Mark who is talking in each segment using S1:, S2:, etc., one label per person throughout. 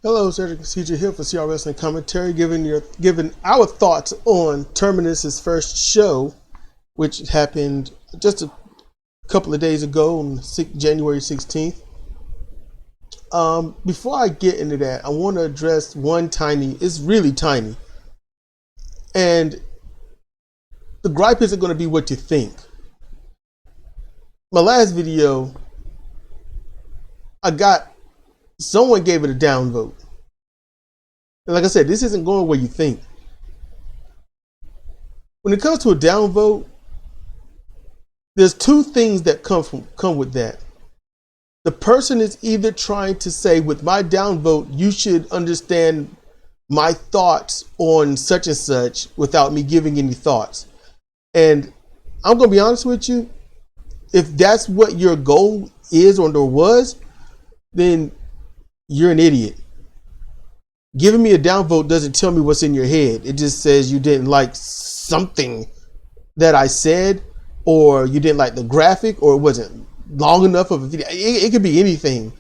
S1: Hello, Cedric CJ here for CR Wrestling Commentary, giving our thoughts on Terminus' first show, which happened just a couple of days ago on January 16th. Before I get into that, I want to address it's really tiny, and the gripe isn't going to be what you think. My last video, someone gave it a downvote. And like I said, this isn't going where you think. When it comes to a downvote, there's two things that come with that. The person is either trying to say, with my downvote, you should understand my thoughts on such and such without me giving any thoughts. And I'm going to be honest with you, if that's what your goal is or was, then you're an idiot. Giving me a downvote doesn't tell me what's in your head. It just says you didn't like something that I said, or you didn't like the graphic, or it wasn't long enough of a video. It could be anything.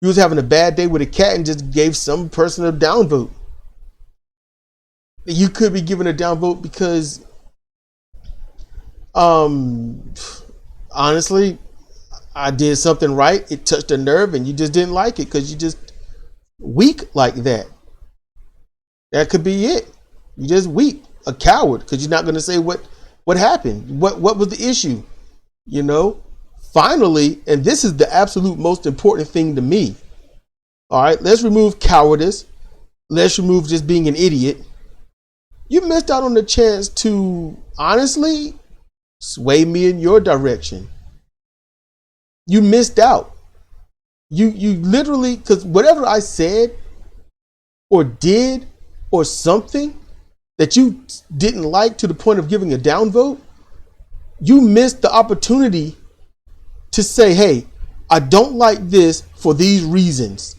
S1: You was having a bad day with a cat and just gave some person a downvote. You could be given a downvote because, honestly, I did something right. It touched a nerve and you just didn't like it because you just weak like that. That could be it. You just weak, a coward, because you're not going to say what happened. What was the issue? You know, finally, and this is the absolute most important thing to me. All right, let's remove cowardice. Let's remove just being an idiot. You missed out on the chance to honestly sway me in your direction. You missed out. You literally, because whatever I said or did or something that you didn't like to the point of giving a downvote, you missed the opportunity to say, hey, I don't like this for these reasons.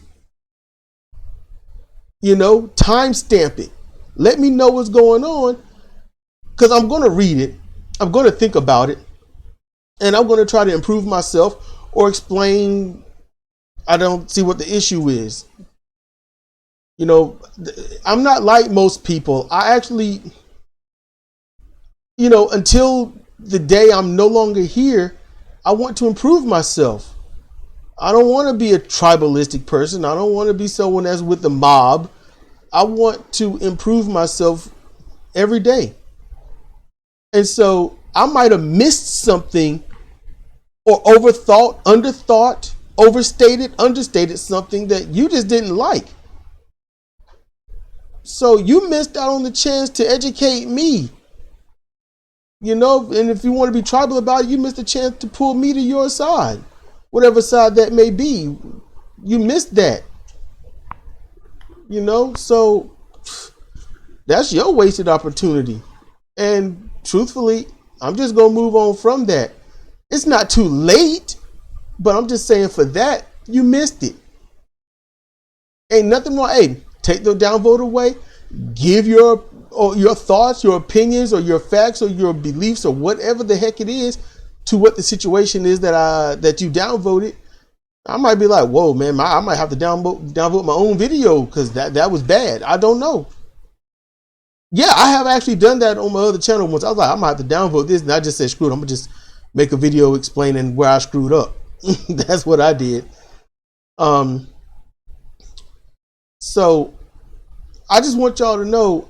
S1: You know, timestamp it. Let me know what's going on, because I'm going to read it. I'm going to think about it, and I'm going to try to improve myself or explain I don't see what the issue is. You know, I'm not like most people. I actually, until the day I'm no longer here, I want to improve myself. I don't want to be a tribalistic person. I don't want to be someone that's with the mob. I want to improve myself every day. And so I might have missed something, or overthought, underthought, overstated, understated something that you just didn't like. So you missed out on the chance to educate me. And if you want to be tribal about it, you missed a chance to pull me to your side. Whatever side that may be. You missed that. So that's your wasted opportunity. And truthfully, I'm just going to move on from that. It's not too late, but I'm just saying for that, you missed it. Ain't nothing wrong. Hey, take the downvote away. Give your thoughts, your opinions, or your facts, or your beliefs, or whatever the heck it is, to what the situation is that you downvoted. I might be like, whoa, man, I might have to downvote my own video because that was bad. I don't know. Yeah, I have actually done that on my other channel once. I was like, I might have to downvote this, and I just said, screw it. I'm gonna just make a video explaining where I screwed up. That's what I did. So I just want y'all to know,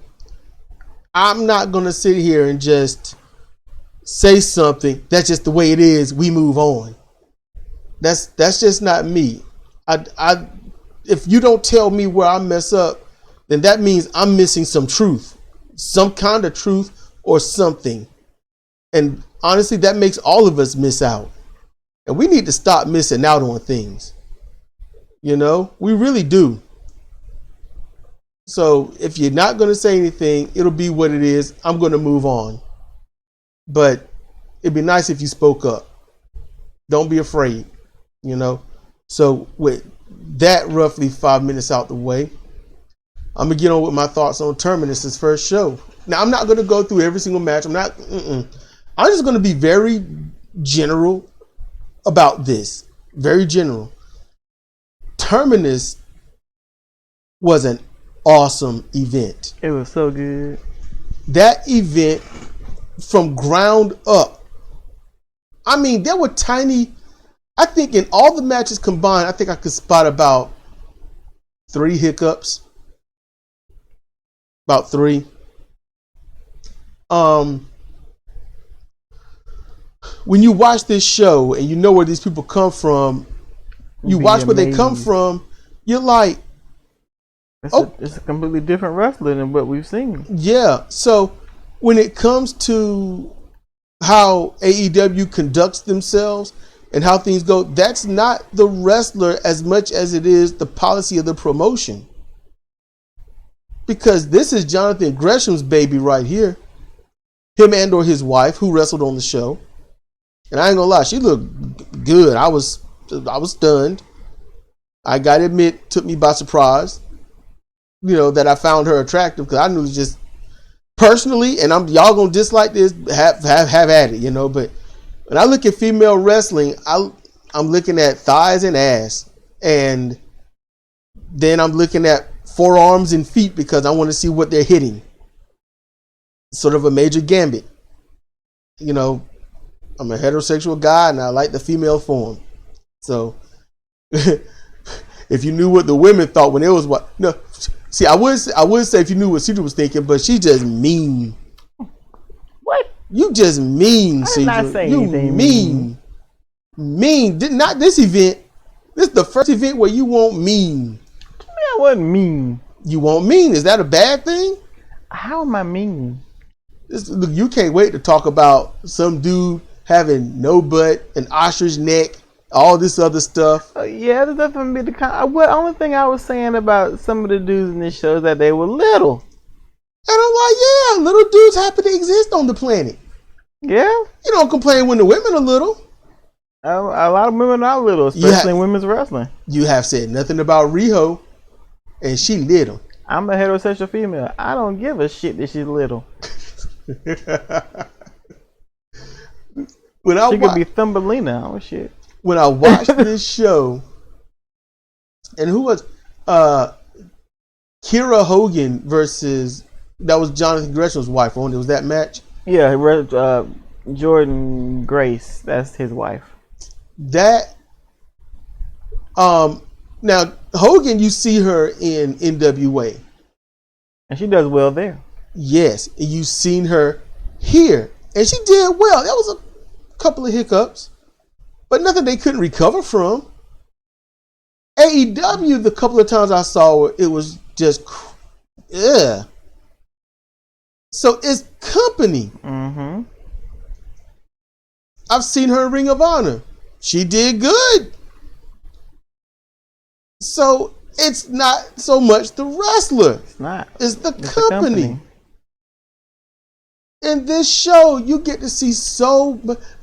S1: I'm not gonna sit here and just say something that's just the way it is. We move on. That's just not me. If you don't tell me where I mess up, then that means I'm missing some truth, some kind of truth or something. And honestly, that makes all of us miss out. And we need to stop missing out on things. We really do. So if you're not going to say anything, it'll be what it is. I'm going to move on. But it'd be nice if you spoke up. Don't be afraid, So with that roughly 5 minutes out the way, I'm going to get on with my thoughts on Terminus' first show. Now, I'm not going to go through every single match. I'm just going to be very general about this. Very general. Terminus was an awesome event.
S2: It was so good.
S1: That event from ground up. I mean, there were tiny, I think in all the matches combined, I think I could spot about 3 hiccups. About 3. When you watch this show and you know where these people come from, you watch where they come from, you're like,
S2: it's a completely different wrestler than what we've seen.
S1: Yeah. So when it comes to how AEW conducts themselves and how things go, that's not the wrestler as much as it is the policy of the promotion. Because this is Jonathan Gresham's baby right here. Him and or his wife who wrestled on the show. And I ain't gonna lie, she looked good. I was stunned. I gotta admit, took me by surprise. You know, that I found her attractive because I knew it was just personally, and y'all gonna dislike this, have at it, you know. But when I look at female wrestling, I'm looking at thighs and ass, and then I'm looking at forearms and feet because I want to see what they're hitting. Sort of a major gambit. You know, I'm a heterosexual guy and I like the female form. So if you knew what the women thought when it was what, no, see, I would say if you knew what Cedra was thinking, but she just mean.
S2: What?
S1: You just mean,
S2: Cedra. I did not say anything
S1: mean. Not this event. This is the first event where you won't mean.
S2: I wasn't mean.
S1: You won't mean. Is that a bad thing?
S2: How am I mean?
S1: Look, you can't wait to talk about some dude having no butt, an ostrich neck, all this other stuff.
S2: Yeah, there's definitely the only thing I was saying about some of the dudes in this show is that they were little.
S1: And I'm like, yeah, little dudes happen to exist on the planet.
S2: Yeah.
S1: You don't complain when the women are little.
S2: A lot of women are little, especially in women's wrestling.
S1: You have said nothing about Riho, and she little.
S2: I'm a heterosexual female. I don't give a shit that she's little. She could be Thumbelina. Oh shit.
S1: When I watched this show, and who was Kira Hogan versus, that was Jonathan Gresham's wife, wasn't it? Was that match?
S2: Yeah, Jordan Grace, that's his wife.
S1: That now Hogan, you see her in NWA,
S2: and she does well there.
S1: Yes, and you've seen her here, and she did well. That was a couple of hiccups, but nothing they couldn't recover from. AEW, the couple of times I saw her, it was just, ugh. So it's company.
S2: Mm-hmm.
S1: I've seen her in Ring of Honor. She did good. So it's not so much the wrestler.
S2: It's not.
S1: It's the company. In this show, you get to see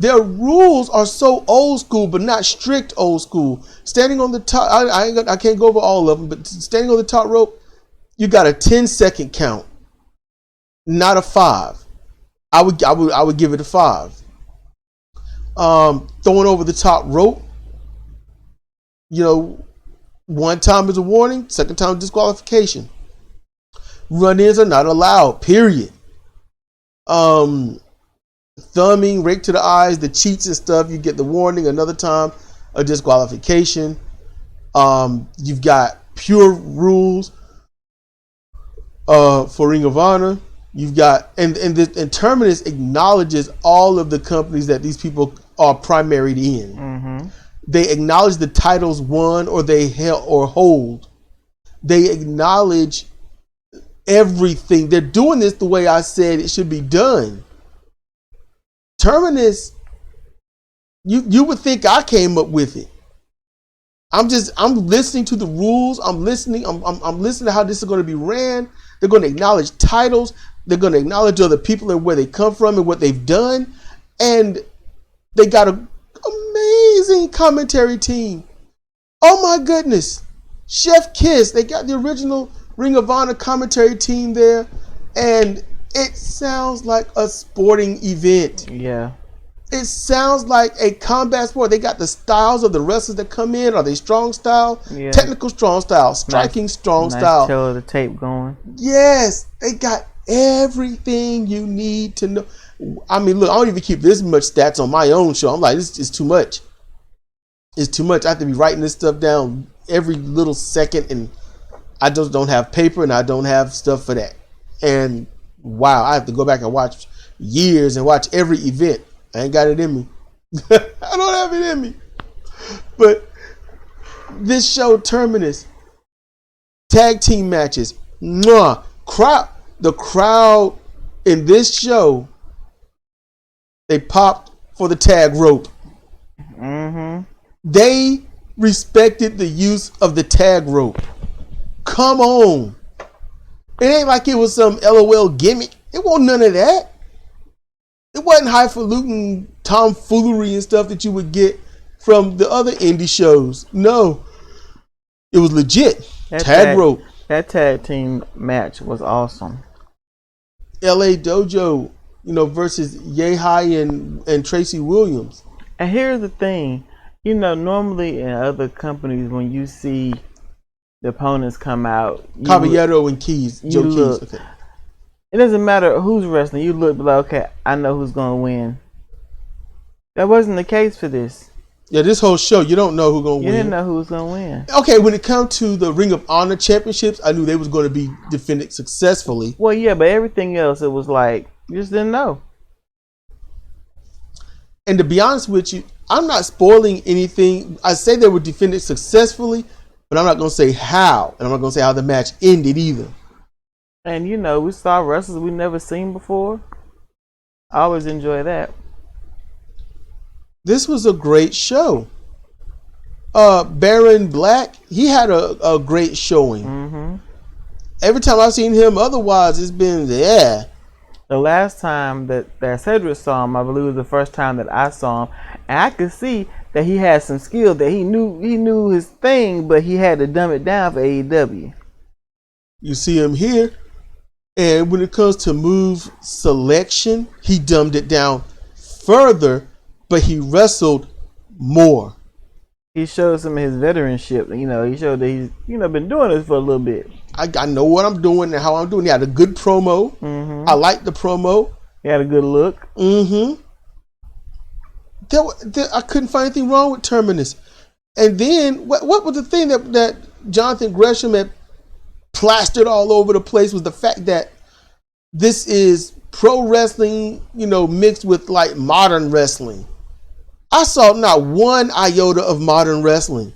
S1: their rules are so old school, but not strict old school. Standing on the top, I can't go over all of them, but standing on the top rope, you got a 10-second count, not a 5. I would give it a 5. Throwing over the top rope, you know, 1 time is a warning, 2nd time disqualification. Run-ins are not allowed, period. Thumbing, rake to the eyes, the cheats and stuff, you get the warning, another time a disqualification. You've got pure rules for Ring of Honor. You've got and Terminus acknowledges all of the companies that these people are primaried in.
S2: Mm-hmm.
S1: They acknowledge the titles won or they held or hold. They acknowledge everything. They're doing this the way I said it should be done. Terminus, you would think I came up with it. I'm listening to the rules. I'm listening to how this is going to be ran. They're going to acknowledge titles. They're going to acknowledge other people and where they come from and what they've done. And they got an amazing commentary team. Oh my goodness. Chef Kiss. They got the original Ring of Honor commentary team there. And it sounds like a sporting event.
S2: Yeah.
S1: It sounds like a combat sport. They got the styles of the wrestlers that come in. Are they strong style?
S2: Yeah.
S1: Technical strong style. Striking strong style.
S2: Show the tape going.
S1: Yes. They got everything you need to know. I mean, look, I don't even keep this much stats on my own show. I'm like, this is too much. It's too much. I have to be writing this stuff down every little second, and I just don't have paper and I don't have stuff for that. And wow, I have to go back and watch years and watch every event. I ain't got it in me. I don't have it in me. But this show, Terminus, tag team matches, the crowd in this show, they popped for the tag rope.
S2: Mm-hmm.
S1: They respected the use of the tag rope. Come on. It ain't like it was some LOL gimmick. It wasn't none of that. It wasn't highfalutin tomfoolery and stuff that you would get from the other indie shows. No. It was legit. Tag rope.
S2: That tag team match was awesome.
S1: LA Dojo, versus Yehai and Tracy Williams.
S2: And here's the thing. Normally in other companies, when you see the opponents come out,
S1: Caballero and Keys, Joe Keys. Okay.
S2: It doesn't matter who's wrestling. You look like, okay, I know who's going to win. That wasn't the case for this.
S1: Yeah, this whole show, you don't know who's going to win.
S2: You didn't know who was going to win.
S1: Okay, when it comes to the Ring of Honor championships, I knew they was going to be defended successfully.
S2: Well, yeah, but everything else, it was like, you just didn't know.
S1: And to be honest with you, I'm not spoiling anything. I say they were defended successfully, but I'm not going to say how. And I'm not going to say how the match ended either.
S2: And we saw wrestlers we never seen before. I always enjoy that.
S1: This was a great show. Baron Black, he had a great showing.
S2: Mm-hmm.
S1: Every time I've seen him, otherwise it's been there.
S2: The last time that Cedric saw him, I believe was the first time that I saw him, and I could see that he had some skill, that he knew his thing, but he had to dumb it down for AEW.
S1: You see him here, and when it comes to move selection, he dumbed it down further, but he wrestled more.
S2: He showed some of his veteranship. He showed that he's been doing this for a little bit.
S1: I know what I'm doing and how I'm doing. He had a good promo.
S2: Mm-hmm.
S1: I liked the promo.
S2: He had a good look.
S1: Mm-hmm. I couldn't find anything wrong with Terminus. And then what was the thing that Jonathan Gresham had plastered all over the place was the fact that this is pro wrestling, mixed with like modern wrestling. I saw not one iota of modern wrestling.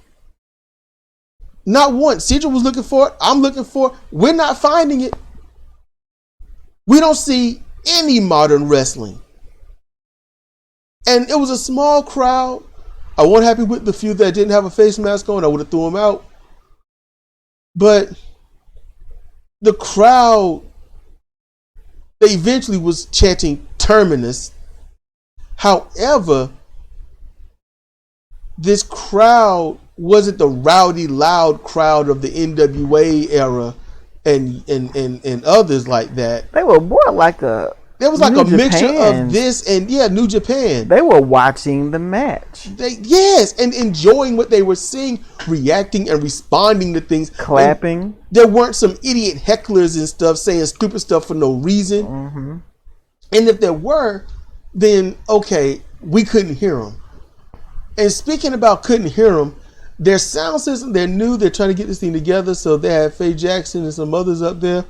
S1: Not one. Cedric was looking for it. I'm looking for it. We're not finding it. We don't see any modern wrestling. And it was a small crowd. I wasn't happy with the few that didn't have a face mask on. I would have threw them out. But the crowd, they eventually was chanting Terminus. However, this crowd wasn't the rowdy, loud crowd of the NWA era and others like that.
S2: They were more like a...
S1: There was like
S2: New
S1: a mixture
S2: Japan.
S1: of this and New Japan.
S2: They were watching the match.
S1: Yes, and enjoying what they were seeing, reacting and responding to things.
S2: Clapping.
S1: And there weren't some idiot hecklers and stuff saying stupid stuff for no reason.
S2: Mm-hmm.
S1: And if there were, then okay, we couldn't hear them. And speaking about couldn't hear them, their sound system, they're new. They're trying to get this thing together. So they had Faye Jackson and some others up there.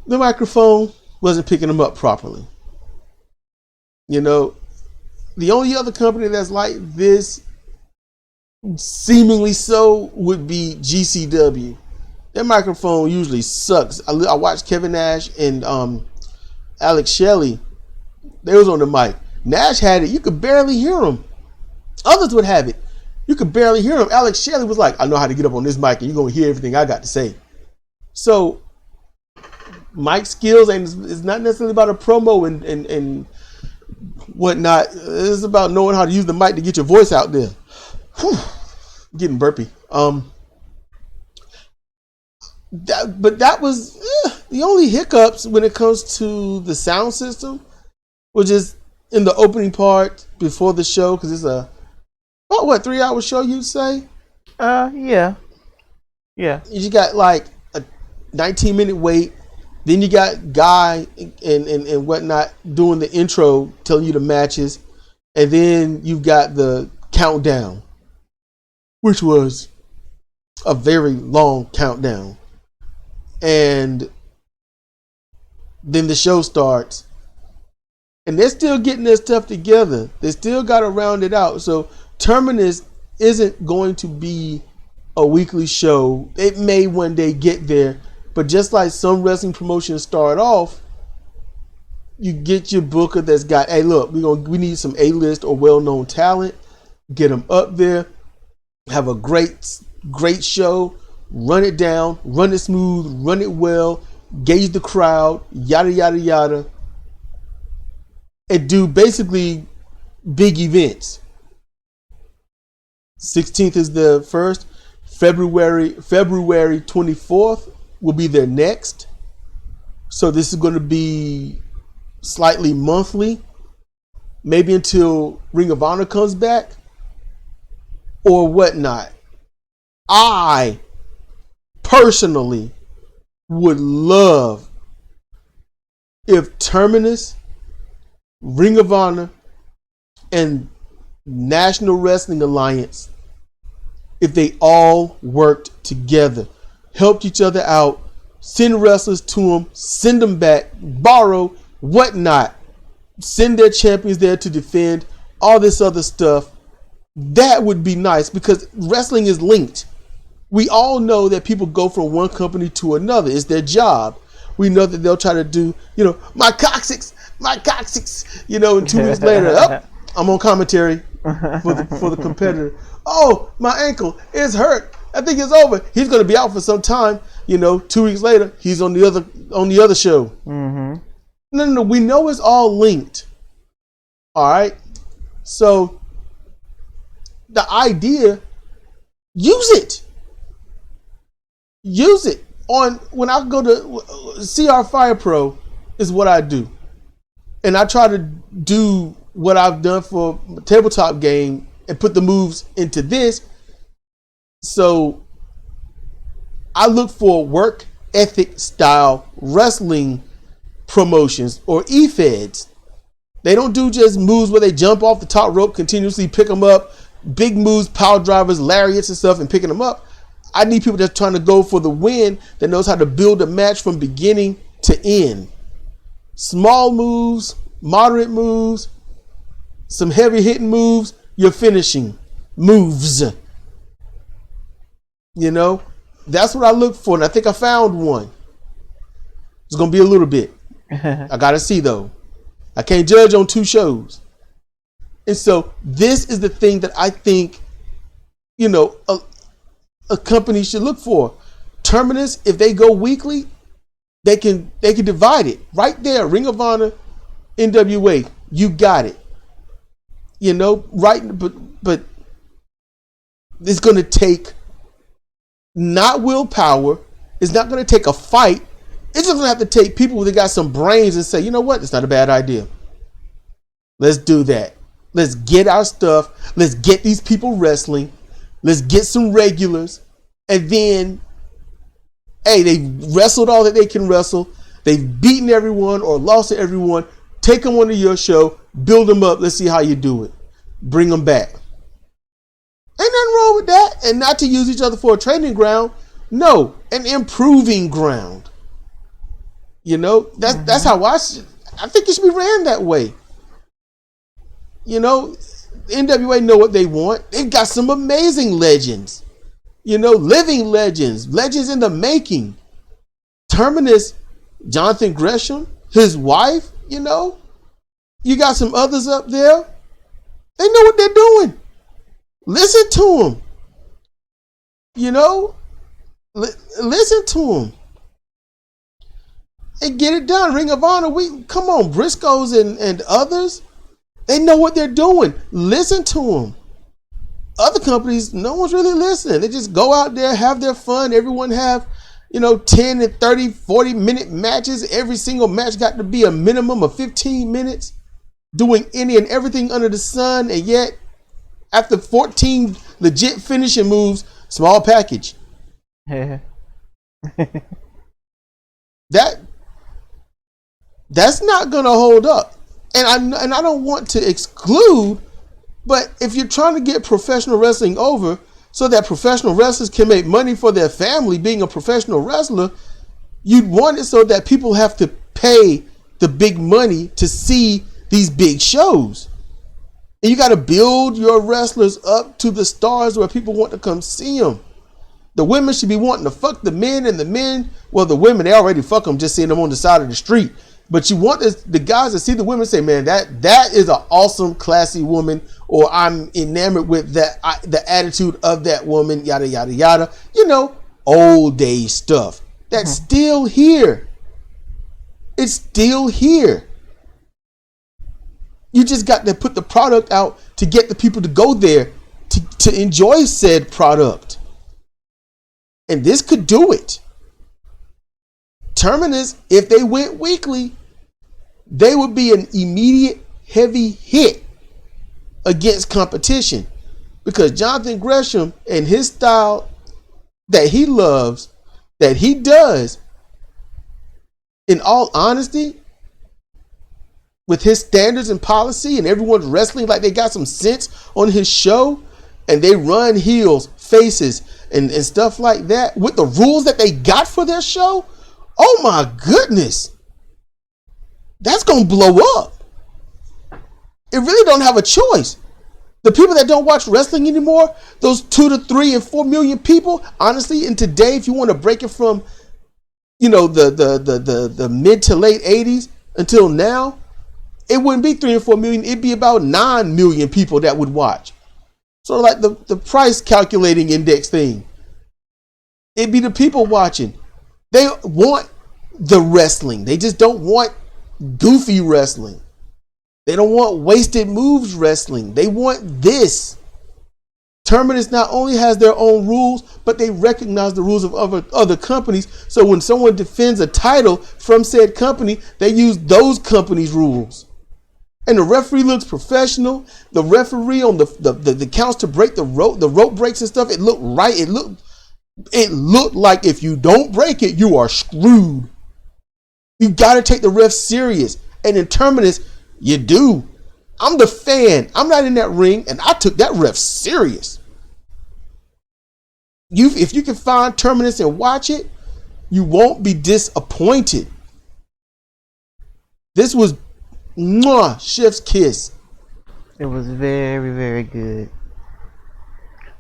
S1: The microphone wasn't picking them up properly. The only other company that's like this, seemingly so, would be GCW. Their microphone usually sucks. I watched Kevin Nash and Alex Shelley. They was on the mic. Nash had it. You could barely hear him. Others would have it. You could barely hear him. Alex Shelley was like, I know how to get up on this mic and you're going to hear everything I got to say. So, mic skills, and it's not necessarily about a promo and whatnot. It's about knowing how to use the mic to get your voice out there. Whew. Getting burpy. That was the only hiccups when it comes to the sound system, which is in the opening part before the show, because it's a 3-hour show, you'd say?
S2: Yeah.
S1: You got like a 19-minute wait. Then you got Guy and whatnot doing the intro, telling you the matches. And then you've got the countdown, which was a very long countdown. And then the show starts. And they're still getting their stuff together. They still got to round it out. So Terminus isn't going to be a weekly show. It may one day get there. But just like some wrestling promotions start off, you get your booker that's got, hey, look, we need some A-list or well-known talent. Get them up there. Have a great show. Run it down. Run it smooth. Run it well. Gauge the crowd. Yada, yada, yada. And do basically big events. 16th is the first. February 24th will be their next. So this is going to be slightly monthly, maybe until Ring of Honor comes back or whatnot. I personally would love if Terminus, Ring of Honor, and National Wrestling Alliance, if they all worked together, helped each other out, send wrestlers to them, send them back, borrow, whatnot, send their champions there to defend, all this other stuff. That would be nice because wrestling is linked. We all know that people go from one company to another. It's their job. We know that they'll try to do, my coccyx, and 2 weeks later, I'm on commentary for the competitor. Oh, my ankle is hurt. I think it's over. He's going to be out for some time. 2 weeks later, he's on the other show.
S2: Mm-hmm.
S1: No. We know it's all linked. All right. So the idea, use it. Use it. When I go to CR Fire Pro is what I do. And I try to do what I've done for tabletop game and put the moves into this. So I look for work ethic style wrestling promotions or E-Feds. They don't do just moves where they jump off the top rope, continuously pick them up, big moves, power drivers, lariats and stuff, and picking them up. I need people that's trying to go for the win, that knows how to build a match from beginning to end. Small moves, moderate moves, some heavy hitting moves, you're finishing moves. That's what I look for. And I think I found one. It's going to be a little bit. I got to see though. I can't judge on 2 shows. And so this is the thing that I think, a company should look for. Terminus, if they go weekly, they can divide it right there. Ring of Honor, NWA, you got it. Right? But it's going to take not willpower. It's not going to take a fight. It's just going to have to take people that got some brains and say, you know what? It's not a bad idea. Let's do that. Let's get our stuff. Let's get these people wrestling. Let's get some regulars. And then, hey, they've wrestled all that they can wrestle. They've beaten everyone or lost to everyone. Take them onto your show. Build them up. Let's see how you do it. Bring them back. Ain't nothing wrong with that. And not to use each other for a training ground. No, an improving ground. That's how I think it should be ran that way. NWA know what they want. They've got some amazing legends. Living legends in the making. Terminus, Jonathan Gresham, his wife, you got some others up there. They know what they're doing. Listen to them. Listen to them. And get it done. Ring of Honor, come on, Briscoes and others. They know what they're doing. Listen to them. Other companies, no one's really listening. They just go out there, have their fun. Everyone have, 10 and 30, 40-minute matches. Every single match got to be a minimum of 15 minutes. doing any and everything under the sun, and yet after 14 legit finishing moves, small package. That's not gonna hold up. And I don't want to exclude, but if you're trying to get professional wrestling over so that professional wrestlers can make money for their family being a professional wrestler, you'd want it so that people have to pay the big money to see these big shows. And you got to build your wrestlers up to the stars where people want to come see them. The women should be wanting to fuck the men, and the men, well, the women, they already fuck them just seeing them on the side of the street. But you want the guys to see the women say, man, that is an awesome, classy woman, or I'm enamored with the attitude of that woman, yada, yada, yada. You know, old day stuff. That's still here. It's still here. You just got to put the product out to get the people to go there to enjoy said product. And this could do it. Terminus, if they went weekly, they would be an immediate heavy hit against competition, because Jonathan Gresham and his style that he loves, that he does, in all honesty, with his standards and policy, and everyone's wrestling like they got some sense on his show, and they run heels, faces, and stuff like that with the rules that they got for their show. Oh my goodness. That's going to blow up. It really don't have a choice. The people that don't watch wrestling anymore, those 2 to 3 and 4 million people, honestly, and today, if you want to break it from, you know, the mid to late 80s until now, it wouldn't be 3 and 4 million. It'd be about 9 million people that would watch. Sort of like the price calculating index thing. It'd be the people watching. They want the wrestling. They just don't want goofy wrestling. They don't want wasted moves wrestling. They want this. Terminus not only has their own rules, but they recognize the rules of other companies. So when someone defends a title from said company, they use those companies' rules. And the referee looks professional. The referee on the counts to break the rope breaks and stuff, it looked right. It looked like if you don't break it, you are screwed. You got to take the ref serious. And in Terminus, you do. I'm the fan. I'm not in that ring, and I took that ref serious. If you can find Terminus and watch it, you won't be disappointed. This was chef's kiss.
S2: It was very, very good.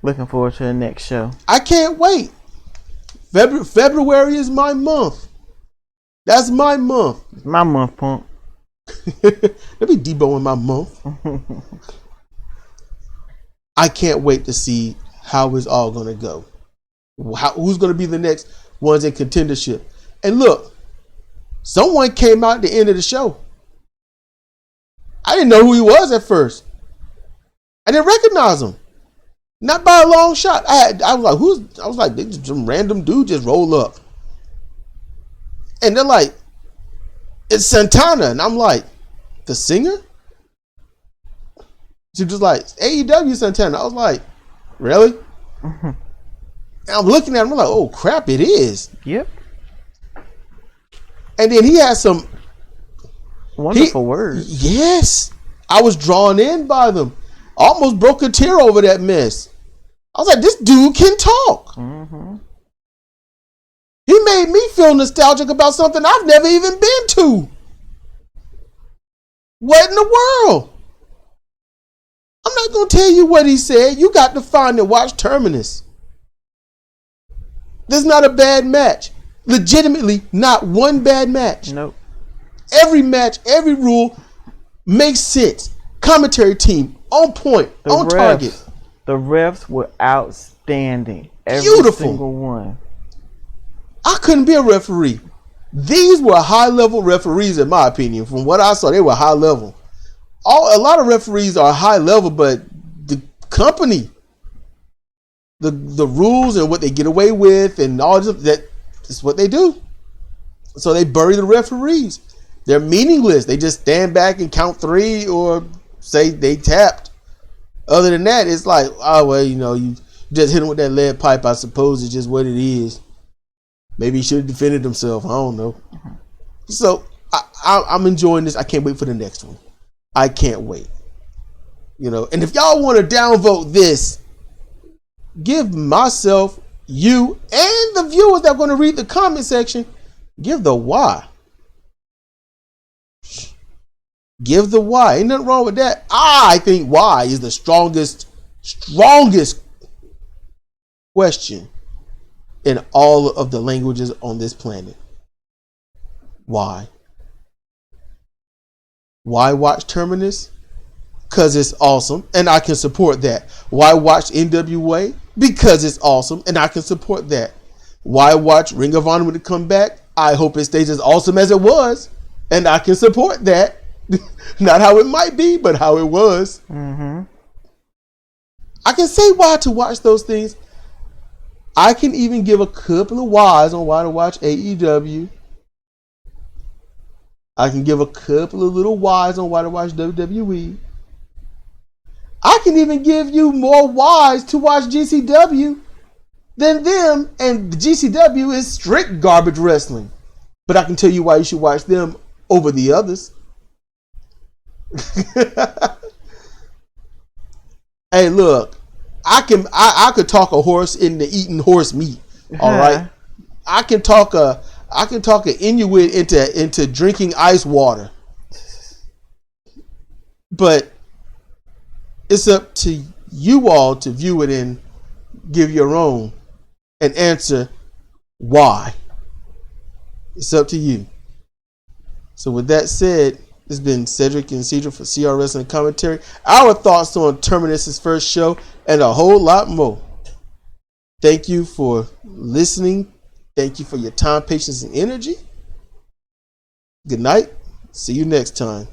S2: Looking forward to the next show.
S1: I can't wait. February is my month. That's my month.
S2: It's my month, punk.
S1: Let me Debo in my month. I can't wait to see how it's all going to go. Who's going to be the next ones in contendership. And look, someone came out at the end of the show. I didn't know who he was at first. I didn't recognize him. Not by a long shot. I was like, some random dude just roll up. And they're like, it's Santana. And I'm like, the singer? She was like, AEW Santana. I was like, really? And I'm looking at him, I'm like, oh crap, it is.
S2: Yep.
S1: And then he had some
S2: wonderful words.
S1: Yes. I was drawn in by them. Almost broke a tear over that mess. I was like, this dude can talk.
S2: Mm-hmm.
S1: He made me feel nostalgic about something I've never even been to. What in the world? I'm not going to tell you what he said. You got to find and watch Terminus. This is not a bad match. Legitimately, not one bad match.
S2: Nope.
S1: Every match, every rule makes sense. Commentary team, on point, on target.
S2: The refs were outstanding. Every
S1: Beautiful.
S2: Single one.
S1: I couldn't be a referee. These were high-level referees, in my opinion. From what I saw, they were high-level. A lot of referees are high-level, but the company, the rules and what they get away with and all this, that is what they do. So they bury the referees. They're meaningless. They just stand back and count 3 or say they tapped. Other than that, it's like, oh, well, you just hit him with that lead pipe. I suppose it's just what it is. Maybe he should have defended himself. I don't know. So I'm enjoying this. I can't wait for the next one. I can't wait. And if y'all want to downvote this, give myself, you, and the viewers that are going to read the comment section, give the why. Give the why. Ain't nothing wrong with that. I think why is the strongest question in all of the languages on this planet. Why? Why watch Terminus? Because it's awesome and I can support that. Why watch NWA? Because it's awesome and I can support that. Why watch Ring of Honor when it come back? I hope it stays as awesome as it was and I can support that. Not how it might be, but how it was. I can say why to watch those things. I can even give a couple of whys on why to watch AEW. I can give a couple of little whys on why to watch WWE. I can even give you more whys to watch GCW than them, and the GCW is strict garbage wrestling. But I can tell you why you should watch them over the others. Hey, look, I could talk a horse into eating horse meat. All right, I can talk a Inuit into drinking ice water. But it's up to you all to view it and give your own and answer why. It's up to you. So with that said, it's been Cedric and Cedric for CRS and Commentary. Our thoughts on Terminus' first show and a whole lot more. Thank you for listening. Thank you for your time, patience, and energy. Good night. See you next time.